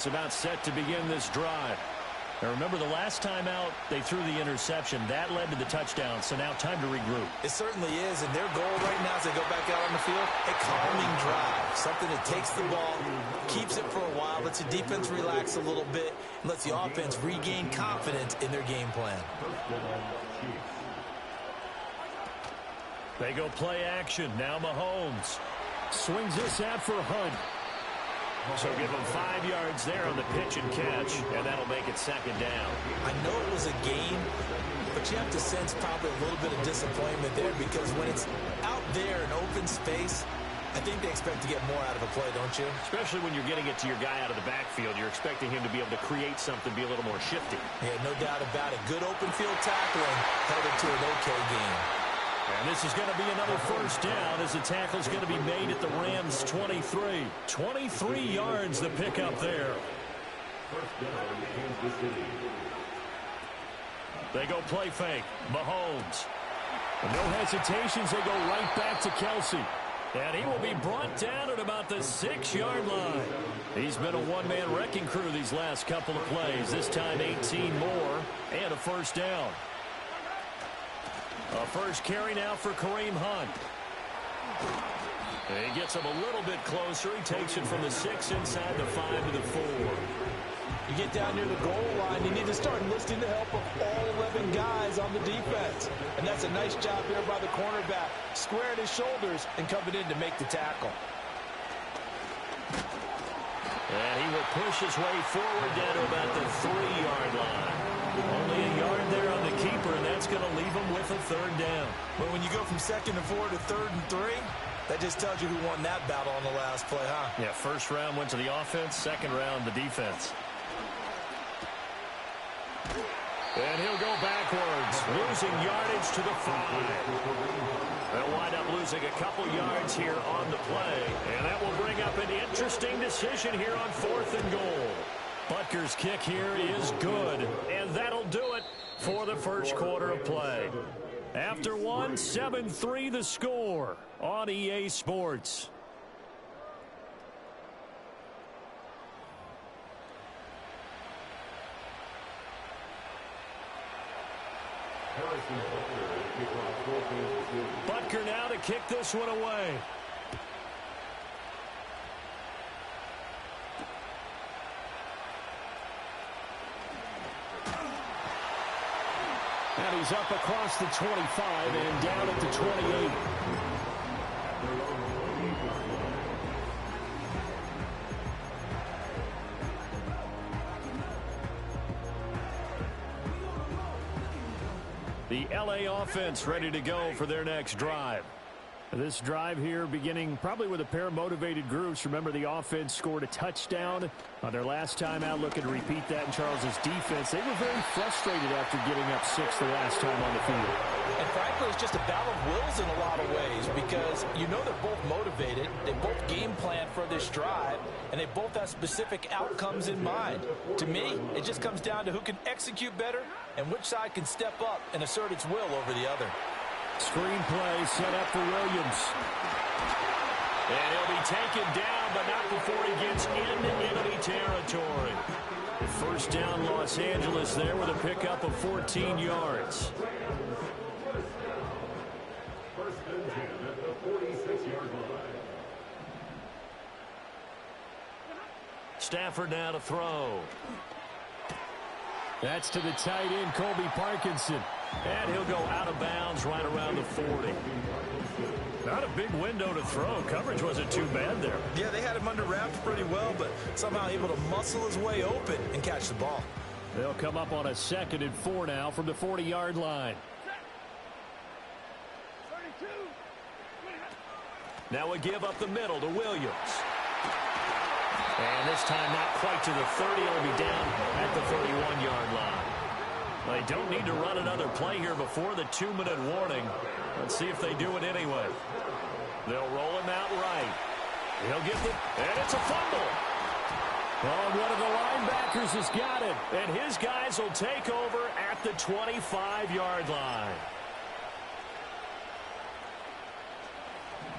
It's about set to begin this drive. Now remember, the last time out, they threw the interception. That led to the touchdown, so now time to regroup. It certainly is, and their goal right now as they go back out on the field, a calming drive. Something that takes the ball, keeps it for a while, lets the defense relax a little bit, and lets the offense regain confidence in their game plan. They go play action. Now Mahomes swings this out for Hunt. So give him 5 yards there on the pitch and catch, and that'll make it second down. I know it was a game, but you have to sense probably a little bit of disappointment there because when it's out there in open space, I think they expect to get more out of a play, don't you? Especially when you're getting it to your guy out of the backfield. You're expecting him to be able to create something, be a little more shifty. Yeah, no doubt about it. Good open field tackling held it to an okay game. And this is going to be another first down as the tackle's going to be made at the Rams' 23. 23 yards the pickup there. They go play fake. Mahomes. No hesitations. They go right back to Kelsey. And he will be brought down at about the 6-yard line. He's been a one-man wrecking crew these last couple of plays. This time 18 more and a first down. A first carry now for Kareem Hunt. He gets him a little bit closer. He takes it from the 6 inside the 5 to the 4. You get down near the goal line, you need to start enlisting the help of all 11 guys on the defense. And that's a nice job here by the cornerback, squaring his shoulders and coming in to make the tackle. And he will push his way forward down to about the 3-yard line. Only a yard there on the keeper, and that's going to leave him with a third down. But when you go from 2nd and 4 to 3rd and 3, that just tells you who won that battle on the last play, huh? Yeah, first round went to the offense, second round the defense. And he'll go backwards, losing yardage to the 5. They'll wind up losing a couple yards here on the play, and that will bring up an interesting decision here on 4th and goal. Butker's kick here is good, and that'll do it for the first quarter of play. After one, 7-3 the score on EA Sports. Butker now to kick this one away. And he's up across the 25 and down at the 28. The LA offense ready to go for their next drive. This drive here beginning probably with a pair of motivated groups. Remember, the offense scored a touchdown on their last time out. Looking to repeat that in Charles's defense. They were very frustrated after giving up 6 the last time on the field. And frankly, it's just a battle of wills in a lot of ways because you know they're both motivated. They both game plan for this drive, and they both have specific outcomes in mind. To me, it just comes down to who can execute better and which side can step up and assert its will over the other. Screen play set up for Williams. And he'll be taken down, but not before he gets into enemy territory. First down, Los Angeles there with a pickup of 14 yards. Stafford now to throw. That's to the tight end, Colby Parkinson. And he'll go out of bounds right around the 40. Not a big window to throw. Coverage wasn't too bad there. Yeah, they had him under wraps pretty well, but somehow able to muscle his way open and catch the ball. They'll come up on a 2nd and 4 now from the 40-yard line. Now a give up the middle to Williams. And this time not quite to the 30. It'll be down at the 31-yard line. They don't need to run another play here before the 2-minute warning. Let's see if they do it anyway. They'll roll him out right. He'll get the, and it's a fumble. Oh, one of the linebackers has got it. And his guys will take over at the 25-yard line.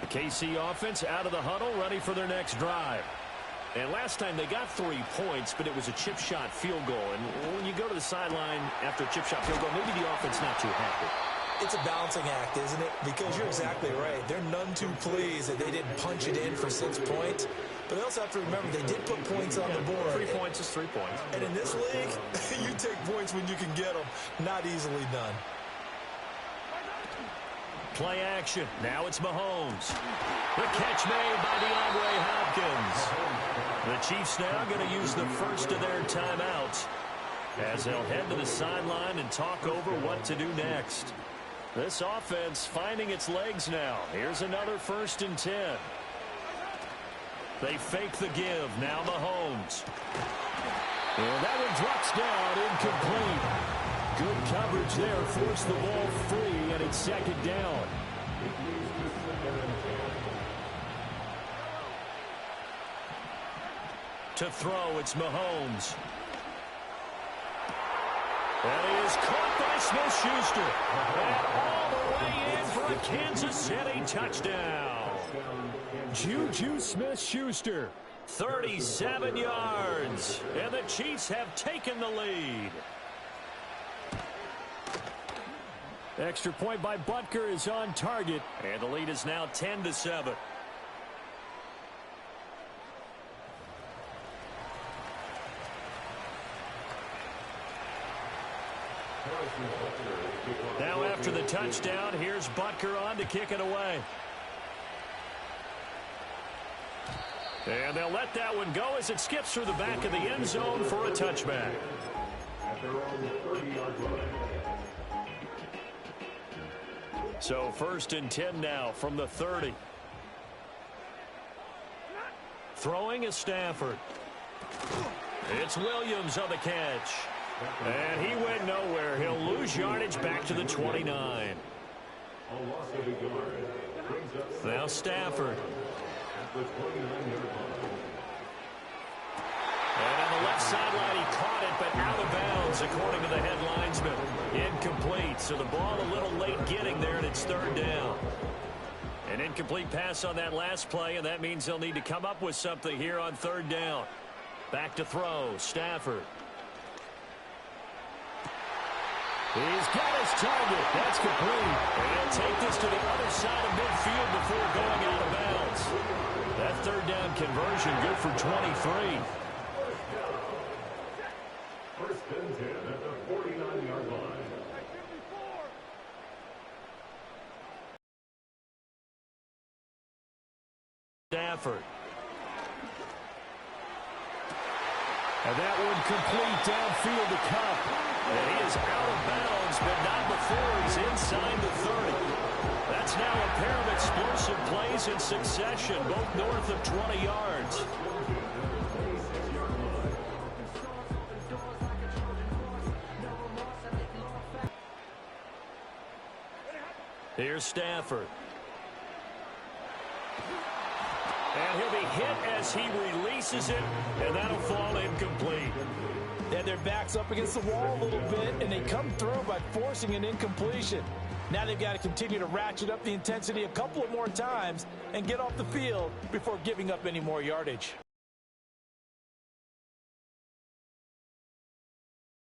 The KC offense out of the huddle, ready for their next drive. And last time they got 3 points, but it was a chip shot field goal. And when you go to the sideline after a chip shot field goal, maybe the offense not too happy. It's a balancing act, isn't it? Because you're exactly right. They're none too pleased that they didn't punch it in for 6 points. But they also have to remember they did put points on the board. 3 points is 3 points. And in this league, you take points when you can get them. Not easily done. Play action. Now it's Mahomes. The catch made by DeAndre Hopkins. The Chiefs now going to use the first of their timeouts as they'll head to the sideline and talk over what to do next. This offense finding its legs now. Here's another 1st and 10. They fake the give. Now Mahomes. And that one drops down, incomplete. Good coverage there. Forced the ball free, and it's 2nd down. To throw, it's Mahomes. And he is caught by Smith-Schuster. And all the way in for a Kansas City touchdown. Juju Smith-Schuster, 37 yards. And the Chiefs have taken the lead. Extra point by Butker is on target. And the lead is now 10-7. Now after the touchdown, here's Butker on to kick it away. And they'll let that one go as it skips through the back of the end zone for a touchback. So 1st and 10 now from the 30. Throwing is Stafford. It's Williams on the catch. And he went nowhere. He'll lose yardage back to the 29. Now Stafford. And on the left sideline, he caught it, but out of bounds, according to the head linesman. Incomplete, so the ball a little late getting there, and it's 3rd down. An incomplete pass on that last play, and that means they'll need to come up with something here on 3rd down. Back to throw, Stafford. He's got his target. That's complete. And he'll take this to the other side of midfield before going out of bounds. That 3rd down conversion good for 23. 1st and 10 at the 49-yard line. Stafford. And that one complete downfield to Cup. And he is out of bounds, but not before he's inside the 30. That's now a pair of explosive plays in succession, both north of 20 yards. Here's Stafford. And he'll be hit as he releases it, and that'll fall incomplete. And their back's up against the wall a little bit, and they come through by forcing an incompletion. Now they've got to continue to ratchet up the intensity a couple of more times and get off the field before giving up any more yardage.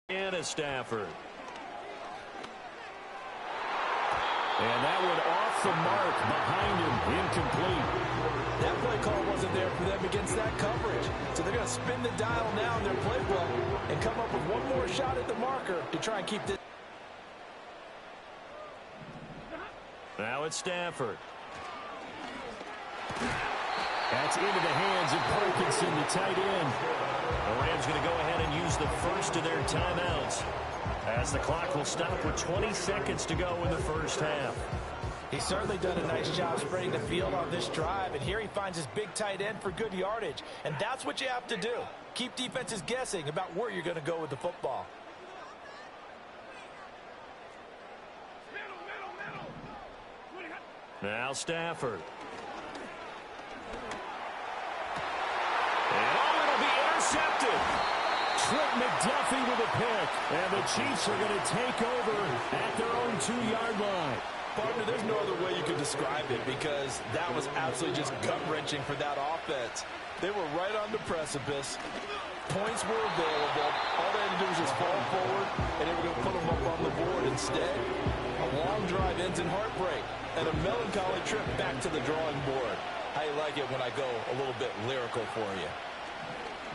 And a Stafford. And that one off the mark behind him, incomplete. That play call wasn't there for them against that coverage. So they're going to spin the dial now in their playbook and come up with one more shot at the marker to try and keep this. Now it's Stafford. That's into the hands of Parkinson, the tight end. The Rams going to go ahead and use the first of their timeouts as the clock will stop with 20 seconds to go in the 1st half. He's certainly done a nice job spreading the field on this drive, and here he finds his big tight end for good yardage. And that's what you have to do. Keep defenses guessing about where you're going to go with the football. Now Stafford. And it'll be intercepted. Trent McDuffie with a pick. And the Chiefs are going to take over at their own 2-yard line. Partner, there's no other way you could describe it because that was absolutely just gut-wrenching for that offense. They were right on the precipice. Points were available. All they had to do was just fall forward, and they were going to put them up on the board. Instead, a long drive ends in heartbreak and a melancholy trip back to the drawing board. How you like it when I go a little bit lyrical for you?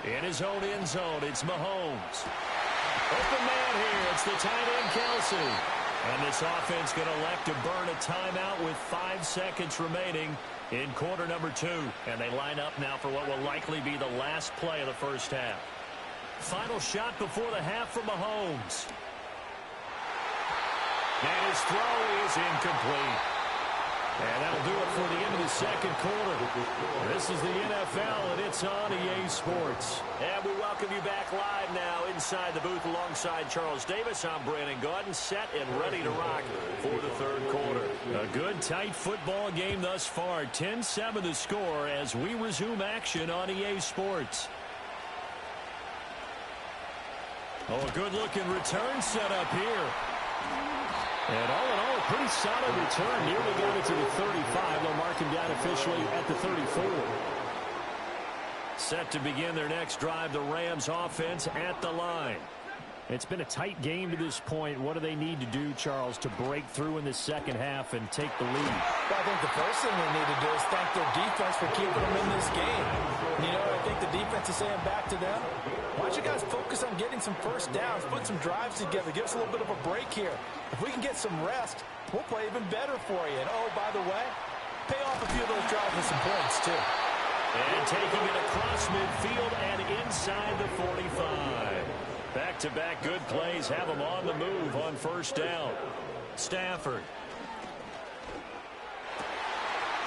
In his own end zone, it's Mahomes. Open man here. It's the tight end, Kelsey. And this offense going to elect to burn a timeout with 5 seconds remaining in quarter number 2. And they line up now for what will likely be the last play of the first half. Final shot before the half for Mahomes. And his throw is incomplete. And that'll do it for the end of the second quarter. This is the NFL, and it's on EA Sports. And we welcome you back live now inside the booth alongside Charles Davis. I'm Brandon Gaudin, set and ready to rock for the third quarter. A good, tight football game thus far. 10-7 the score as we resume action on EA Sports. Oh, a good-looking return set up here. And all in all, a pretty solid return. Nearly got it to the 35. They'll mark him down officially at the 34. Set to begin their next drive, the Rams offense at the line. It's been a tight game to this point. What do they need to do, Charles, to break through in the second half and take the lead? Well, I think the first thing they need to do is thank their defense for keeping them in this game. You know, I think the defense is saying back to them, why don't you guys focus on getting some first downs, put some drives together, give us a little bit of a break here. If we can get some rest, we'll play even better for you. And, oh, by the way, pay off a few of those drives with some points, too. And taking it across midfield and inside the 45. Back-to-back good plays have them on the move on first down. Stafford.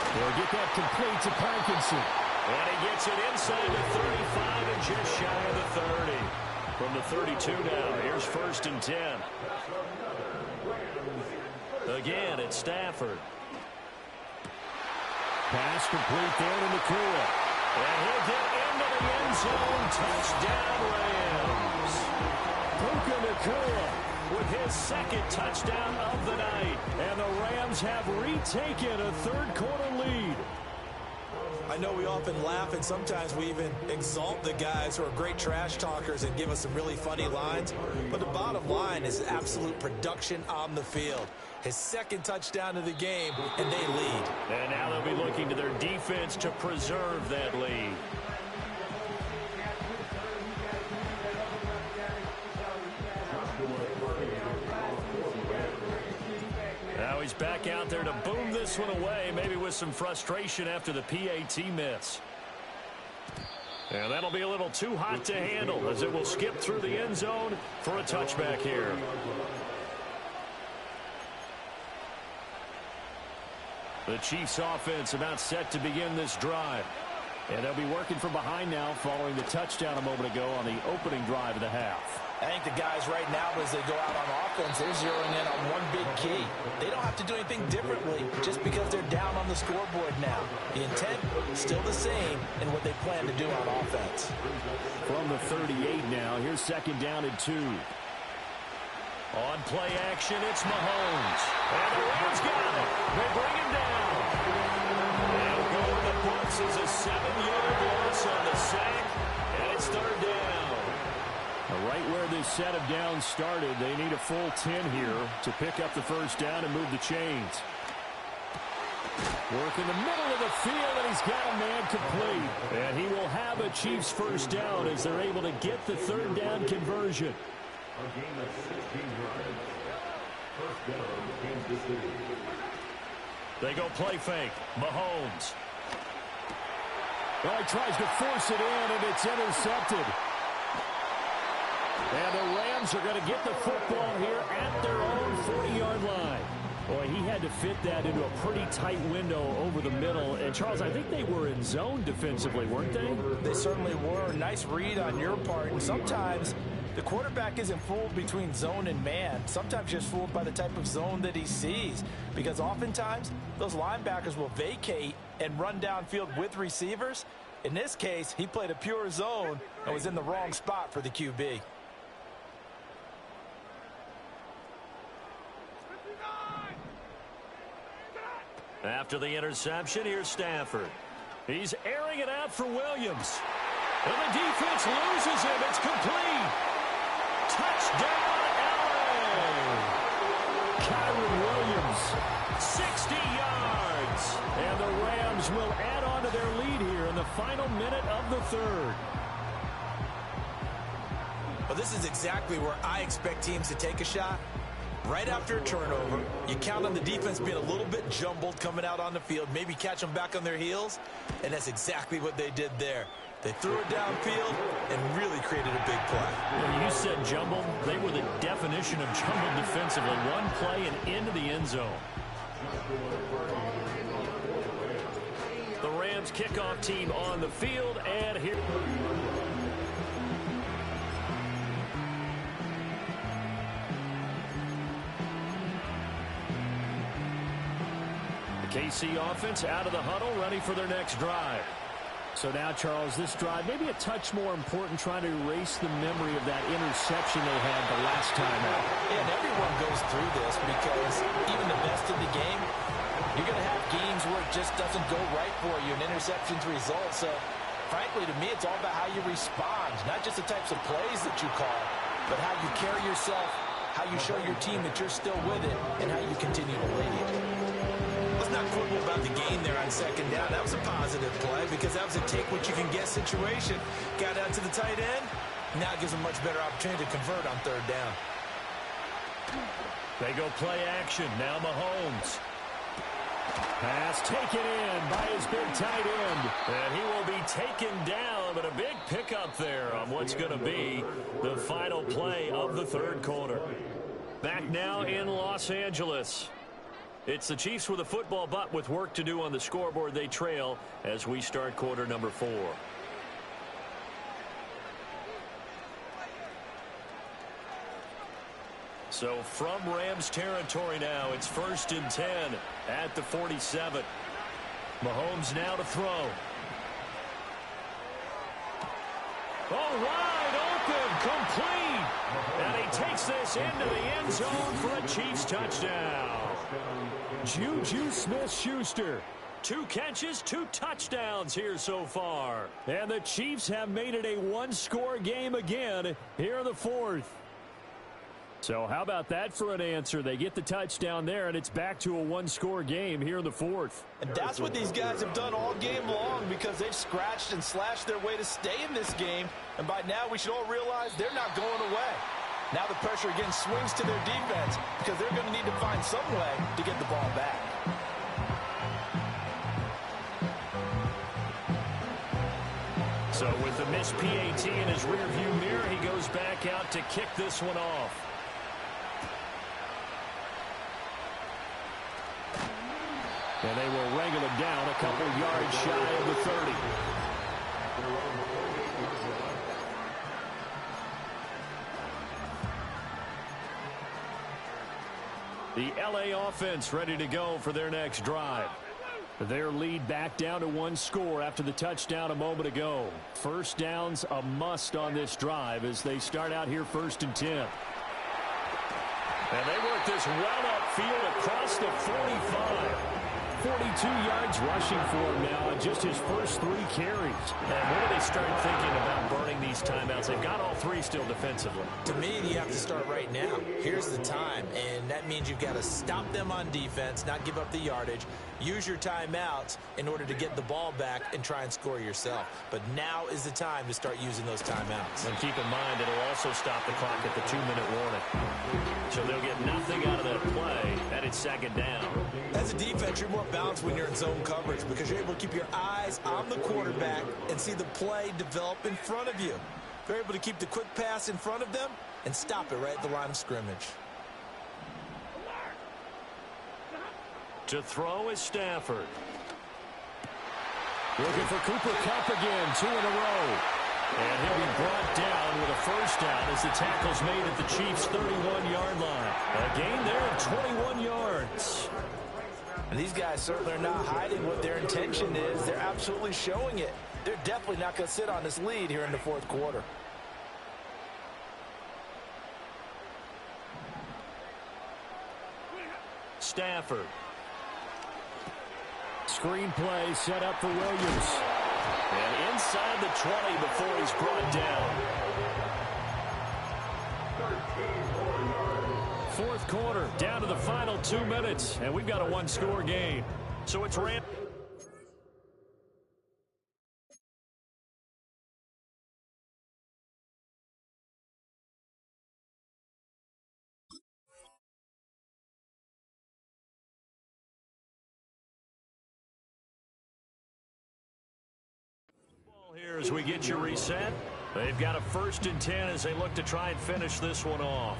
They'll get that complete to Parkinson. And he gets it inside the 35 and just shy of the 30. From the 32 now, here's first and 10. Again, it's Stafford. Pass complete there to Nakua. And he'll get into the end zone. Touchdown, Rams. Puka Nakua with his second touchdown of the night. And the Rams have retaken a third-quarter lead. I know we often laugh, and sometimes we even exalt the guys who are great trash talkers and give us some really funny lines. But the bottom line is absolute production on the field. His second touchdown of the game, and they lead. And now they'll be looking to their defense to preserve that lead. Now he's back out there to boom this one away, maybe with some frustration after the PAT miss. And that'll be a little too hot to handle as it will skip through the end zone for a touchback here. The Chiefs offense about set to begin this drive. And they'll be working from behind now following the touchdown a moment ago on the opening drive of the half. I think the guys right now, as they go out on offense, they're zeroing in on one big key. They don't have to do anything differently just because they're down on the scoreboard now. The intent is still the same in what they plan to do on offense. From the 38 now, here's second down and 2. On play action, it's Mahomes. And the Rams got it. They bring him down. And go in the books is a 7-yard loss on the sack. And it's third down. Right where this set of downs started, they need a full 10 here to pick up the first down and move the chains. Work in the middle of the field, and he's got a man complete. And he will have a Chiefs first down as they're able to get the third down conversion. A game of 16 yards. First down, Kansas City. They go play fake. Mahomes. Well, he tries to force it in, and it's intercepted. And the Rams are going to get the football here at their own 40-yard line. Boy, he had to fit that into a pretty tight window over the middle. And, Charles, I think they were in zone defensively, weren't they? They certainly were. Nice read on your part. And sometimes the quarterback isn't fooled between zone and man. Sometimes just fooled by the type of zone that he sees. Because oftentimes, those linebackers will vacate and run downfield with receivers. In this case, he played a pure zone and was in the wrong spot for the QB. After the interception, here's Stafford. He's airing it out for Williams. And the defense loses him. It's complete. Touchdown, LA. Kyron Williams, 60 yards. And the Rams will add on to their lead here in the final minute of the third. Well, this is exactly where I expect teams to take a shot. Right after a turnover, you count on the defense being a little bit jumbled coming out on the field, maybe catch them back on their heels, and that's exactly what they did there. They threw it downfield and really created a big play. When you said jumbled, they were the definition of jumbled defensively. One play and into the end zone. The Rams kickoff team on the field, and here... KC offense out of the huddle, ready for their next drive. So now, Charles, this drive maybe a touch more important, trying to erase the memory of that interception they had the last time out. Yeah, and everyone goes through this because even the best in the game, you're going to have games where it just doesn't go right for you, and interceptions result. So, frankly, to me, it's all about how you respond, not just the types of plays that you call, but how you carry yourself, how you show your team that you're still with it, and how you continue to lead. Let's not quibble about the gain there on second down. That was a positive play because that was a take-what-you-can-get situation. Got out to the tight end. Now it gives them much better opportunity to convert on third down. They go play action. Now Mahomes. Pass taken in by his big tight end. And he will be taken down, but a big pickup there on what's going to be the final play of the third quarter. Back now in Los Angeles. It's the Chiefs with a football, but with work to do on the scoreboard. They trail as we start quarter number 4. So from Rams territory now, it's 1st and 10 at the 47. Mahomes now to throw. Oh, wide open, complete. And he takes this into the end zone for a Chiefs touchdown. Juju Smith-Schuster. 2 catches, 2 touchdowns here so far. And the Chiefs have made it a one-score game again here in the fourth. So how about that for an answer? They get the touchdown there, and it's back to a one-score game here in the fourth. And that's what these guys have done all game long because they've scratched and slashed their way to stay in this game. And by now, we should all realize they're not going away. Now the pressure again swings to their defense because they're going to need to find some way to get the ball back. So with the missed PAT in his rearview mirror, he goes back out to kick this one off. And they will wrangle it down a couple yards shy of the 30. The LA offense ready to go for their next drive. Their lead back down to 1 score after the touchdown a moment ago. First down's a must on this drive as they start out here 1st and 10. And they work this well upfield across the 45. 42 yards rushing for him now on just his first 3 carries. And when do they start thinking about burning these timeouts? They've got all 3 still defensively. To me, you have to start right now. Here's the time, and that means you've got to stop them on defense, not give up the yardage, use your timeouts in order to get the ball back and try and score yourself. But now is the time to start using those timeouts. And keep in mind, it'll also stop the clock at the 2-minute warning. So they'll get nothing out of that play, and it's 2nd down. As a defense, you're more balanced when you're in zone coverage because you're able to keep your eyes on the quarterback and see the play develop in front of you. You're able to keep the quick pass in front of them and stop it right at the line of scrimmage. To throw is Stafford. Looking for Cooper Kupp again, 2 in a row. And he'll be brought down with a first down as the tackle's made at the Chiefs' 31-yard line. A gain there of 21 yards. And these guys certainly are not hiding what their intention is. They're absolutely showing it. They're definitely not going to sit on this lead here in the 4th quarter. Stafford. screenplay set up for Williams. And inside the 20 before he's brought down. Fourth quarter, down to the final 2 minutes, and we've got a one-score game. So it's Rams. Here as we get you reset. They've got a 1st and 10 as they look to try and finish this one off.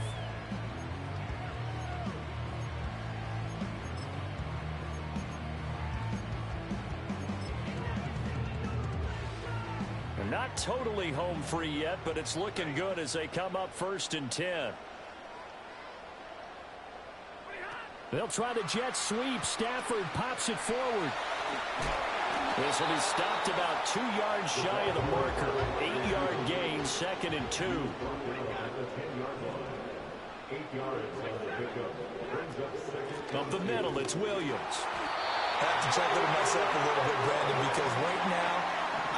They're not totally home free yet, but it's looking good as they come up 1st and 10. They'll try the jet sweep. Stafford pops it forward. This will be stopped about 2 yards shy of the marker. 8-yard gain, 2nd and 2. Up the middle, it's Williams. I have to chuckle to myself a little bit, Brandon, because right now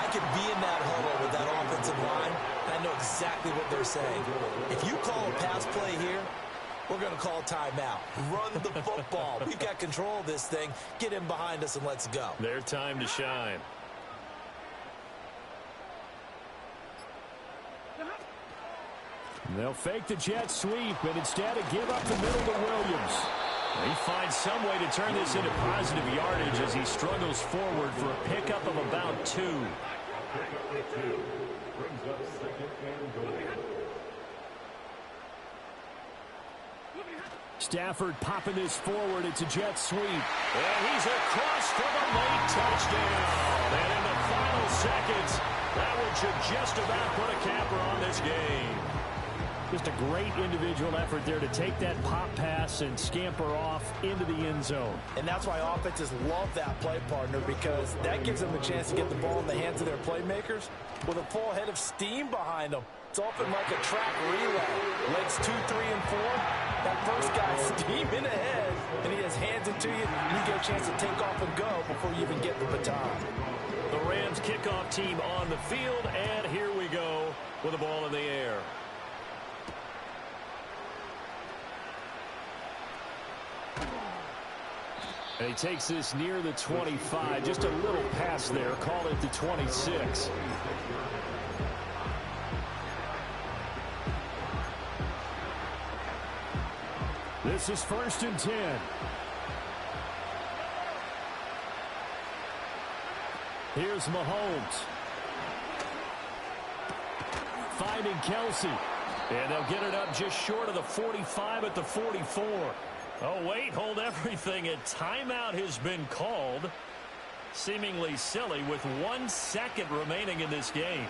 I could be in that huddle with that offensive line, and I know exactly what they're saying. If you call a pass play here, we're going to call timeout. Run the football. We've got control of this thing. Get in behind us and let's go. Their time to shine. They'll fake the jet sweep, and instead give up the middle to Williams. He finds some way to turn this into positive yardage as he struggles forward for a pickup of about 2. Stafford popping this forward. It's a jet sweep. And he's across for the late touchdown. And in the final seconds, that one should just about put a capper on this game. Just a great individual effort there to take that pop pass and scamper off into the end zone. And that's why offenses love that play, partner, because that gives them a chance to get the ball in the hands of their playmakers with a full head of steam behind them. It's often like a track relay. Legs 2, 3, and 4. That first guy's steaming ahead, and he has hands it to you, and you get a chance to take off and go before you even get the baton. The Rams kickoff team on the field, and here we go with the ball in the air. And he takes this near the 25. Just a little pass there. Call it the 26. This is 1st and 10. Here's Mahomes. Finding Kelsey. And they'll get it up just short of the 45 at the 44. Oh, wait, hold everything. A timeout has been called. Seemingly silly with 1 second remaining in this game.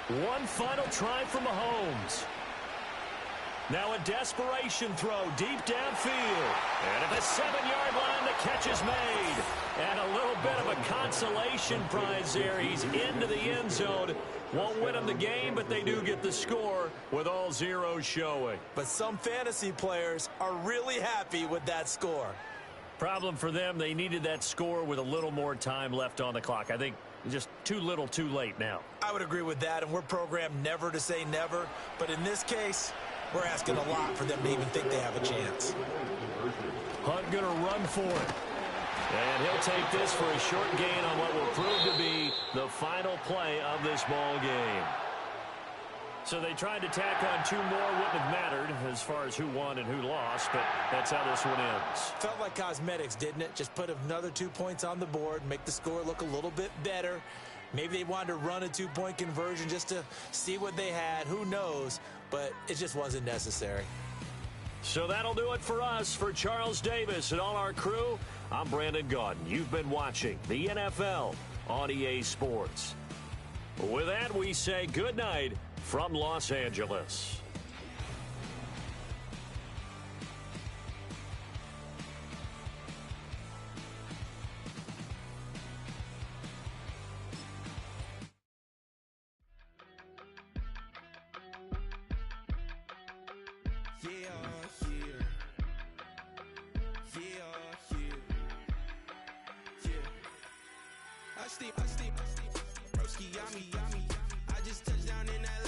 One final try for Mahomes. Now a desperation throw deep downfield. And at the 7-yard line, the catch is made. And a little bit of a consolation prize there. He's into the end zone. Won't win them the game, but they do get the score with all zeros showing. But some fantasy players are really happy with that score. Problem for them, they needed that score with a little more time left on the clock. I think just too little too late now. I would agree with that, and we're programmed never to say never. But in this case, we're asking a lot for them to even think they have a chance. Hunt going to run for it. And he'll take this for a short gain on what will prove to be the final play of this ball game. So they tried to tack on 2 more. Wouldn't have mattered as far as who won and who lost, but that's how this one ends. Felt like cosmetics, didn't it? Just put another 2 points on the board, make the score look a little bit better. Maybe they wanted to run a 2-point conversion just to see what they had. Who knows? But it just wasn't necessary. So that'll do it for us. For Charles Davis and all our crew, I'm Brandon Gaudin. You've been watching the NFL on EA Sports. With that, we say good night from Los Angeles. Broski, yummy. I just touched down in LA.